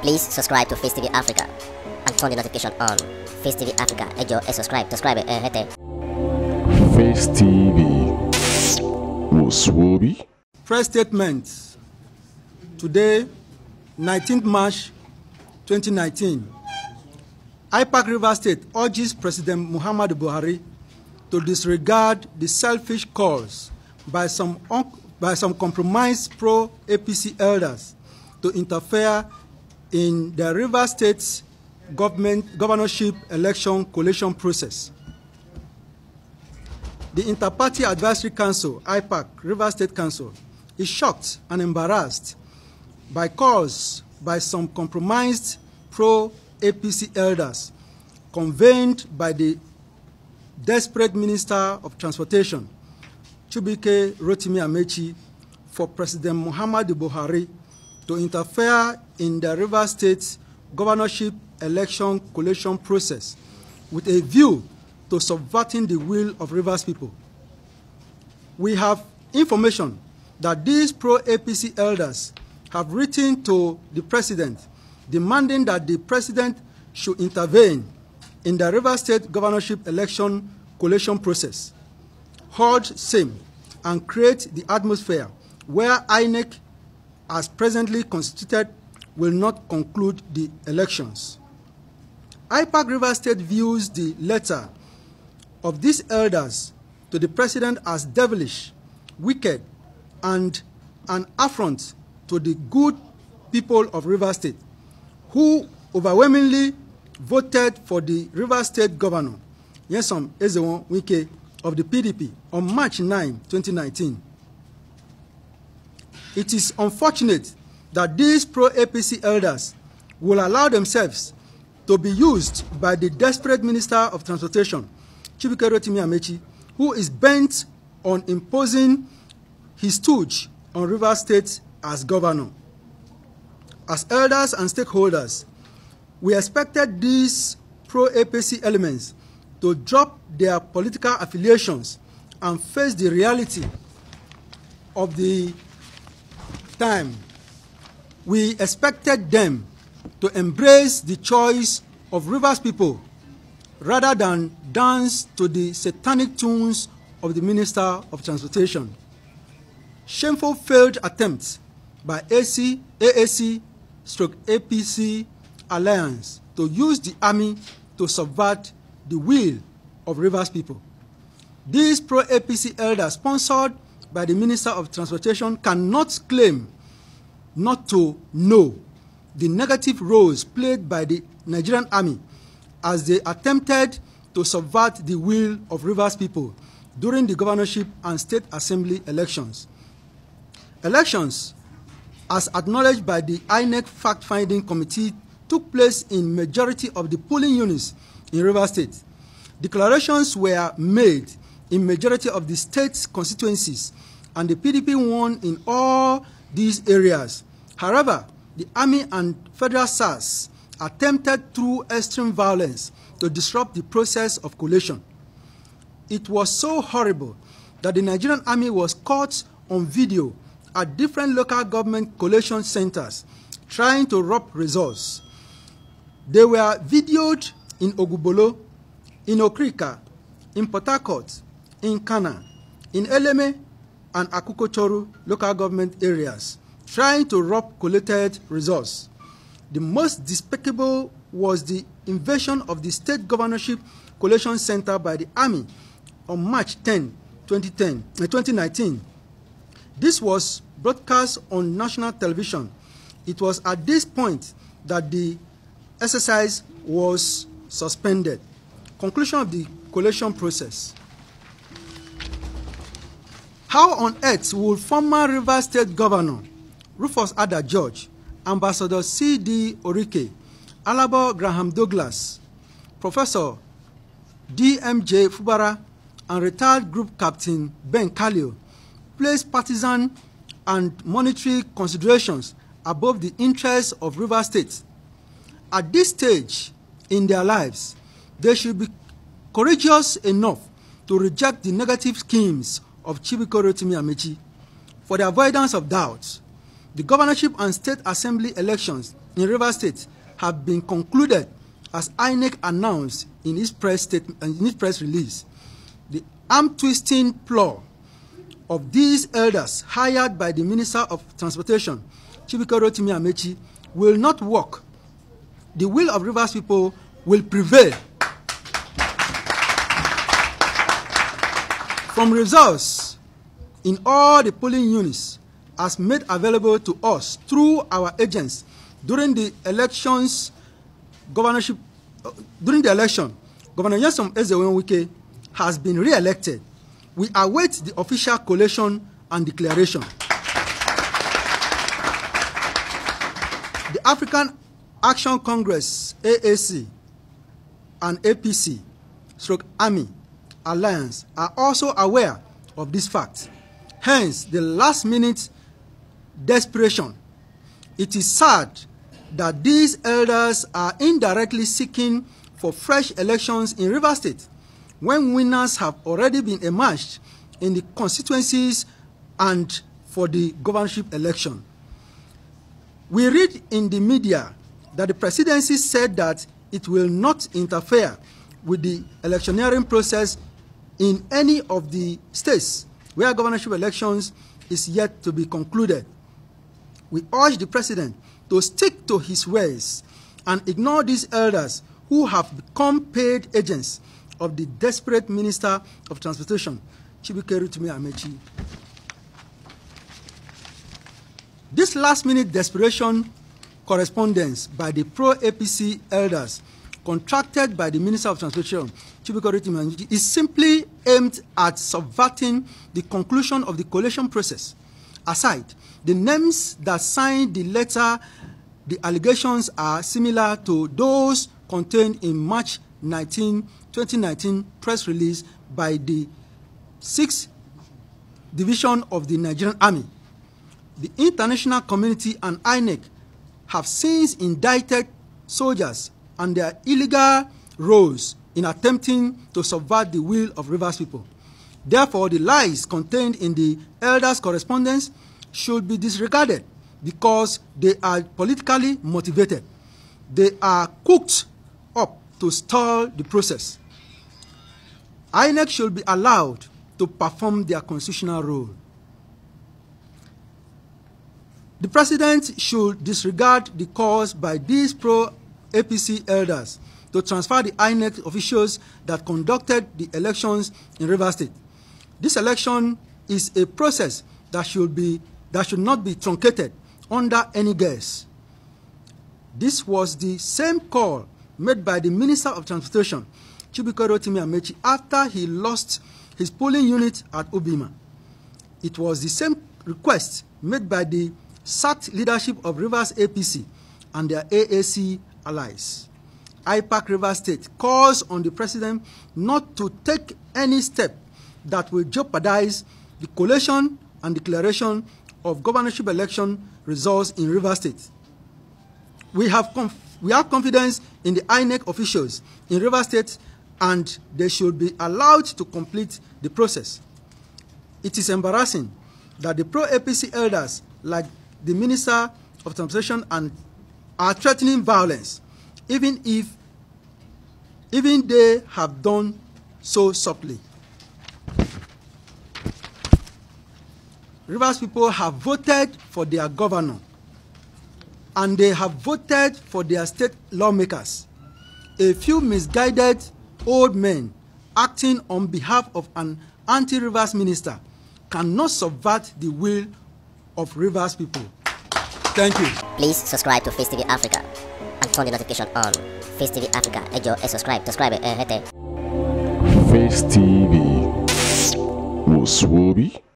Please subscribe to Facetv Africa and turn the notification on. Facetv Africa, ẹ jọ̀ọ́ ẹ subscribe, hete. Face TV Muswobi. Press statement. Today, 19th March 2019. Ipac River State urges President Muhammadu Buhari to disregard the selfish calls by some compromised pro-APC elders to interfere in the River State's governorship election collation process. The Inter-Party Advisory Council, Ipac, River State Council, is shocked and embarrassed by calls by some compromised pro-APC elders convened by the desperate Minister of Transportation, Chibike Rotimi Amechi, for President Muhammadu Buhari to interfere in the River State governorship election collation process with a view to subverting the will of Rivers people. We have information that these pro-APC elders have written to the President demanding that the President should intervene in the River State governorship election collation process, hold same, and create the atmosphere where INEC, as presently constituted, will not conclude the elections. Ipac River State views the letter of these elders to the President as devilish, wicked, and an affront to the good people of River State, who overwhelmingly voted for the River State Governor, Nyesom Ezewon Wike of the PDP, on March 9, 2019. It is unfortunate that these pro-APC elders will allow themselves to be used by the desperate Minister of Transportation, Chibike Rotimi Amechi, who is bent on imposing his stooge on River State as governor. As elders and stakeholders, we expected these pro-APC elements to drop their political affiliations and face the reality of the time. We expected them to embrace the choice of Rivers people rather than dance to the satanic tunes of the Minister of Transportation. Shameful failed attempts by AAC/APC alliance to use the army to subvert the will of Rivers people. These pro-APC elders, sponsored by the Minister of Transportation, cannot claim not to know the negative roles played by the Nigerian army as they attempted to subvert the will of Rivers people during the governorship and state assembly elections. Elections, as acknowledged by the INEC fact-finding committee, took place in majority of the polling units in Rivers State. Declarations were made in majority of the state's constituencies, and the PDP won in all these areas. However, the army and federal SARS attempted through extreme violence to disrupt the process of collation. It was so horrible that the Nigerian army was caught on video at different local government collation centers trying to rob results. They were videoed in Ogubolo, in Okrika, in Port Harcourt, in Kana, in Eleme, and Akukochoru local government areas, trying to rob collated results. The most despicable was the invasion of the state governorship collation center by the army on March 10, 2019. This was broadcast on national television. It was at this point that the exercise was suspended. Conclusion of the collation process. How on earth would former River State Governor Rufus Ada George, Ambassador C.D. Orike, Alabo Graham Douglas, Professor D.M.J. Fubara, and retired Group Captain Ben Kalio place partisan and monetary considerations above the interests of River State? At this stage in their lives, they should be courageous enough to reject the negative schemes of Chibike Rotimi Amechi. For the avoidance of doubt, the governorship and state assembly elections in Rivers State have been concluded as INEC announced in its press release. The arm-twisting ploy of these elders hired by the Minister of Transportation, Chibuike Rotimi Amechi, will not work. The will of Rivers people will prevail. From results in all the polling units as made available to us through our agents during the election, Governor Nyesom Ezewenwike has been re-elected. We await the official collation and declaration. The African Action Congress, AAC, and APC, Army Alliance are also aware of this fact. Hence, the last-minute desperation. It is sad that these elders are indirectly seeking for fresh elections in Rivers State when winners have already been emerged in the constituencies and for the governorship election. We read in the media that the presidency said that it will not interfere with the electioneering process in any of the states where governorship elections is yet to be concluded. We urge the president to stick to his ways and ignore these elders who have become paid agents of the desperate Minister of Transportation, Chibuike Rotimi Amechi. This last-minute desperation correspondence by the pro-APC elders contracted by the Minister of Transportation, Chibuike Rotimi Amechi, is simply aimed at subverting the conclusion of the collation process. Aside, the names that signed the letter, the allegations are similar to those contained in March 19, 2019 press release by the 6th Division of the Nigerian Army. The international community and INEC have since indicted soldiers and their illegal roles in attempting to subvert the will of Rivers people. Therefore, the lies contained in the elders' correspondence should be disregarded because they are politically motivated. They are cooked up to stall the process. INEC should be allowed to perform their constitutional role. The president should disregard the calls by these pro-APC elders to transfer the INEC officials that conducted the elections in Rivers State. This election is a process that should not be truncated under any guise. This was the same call made by the Minister of Transportation, Chibuike Rotimi Amechi, after he lost his polling unit at Ubima. It was the same request made by the sacked leadership of Rivers APC and their AAC allies. Ipac Rivers State calls on the president not to take any step that will jeopardize the collation and declaration of governorship election results in Rivers State. We have confidence in the INEC officials in Rivers State, and they should be allowed to complete the process. It is embarrassing that the pro-APC elders, like the Minister of Transportation, are threatening violence, even they have done so subtly. Rivers people have voted for their governor, and they have voted for their state lawmakers. A few misguided old men acting on behalf of an anti-Rivers minister cannot subvert the will of Rivers people. Thank you. Please subscribe to Face TV Africa and turn the notification on. Face TV Africa, subscribe. Face TV. Muswobi.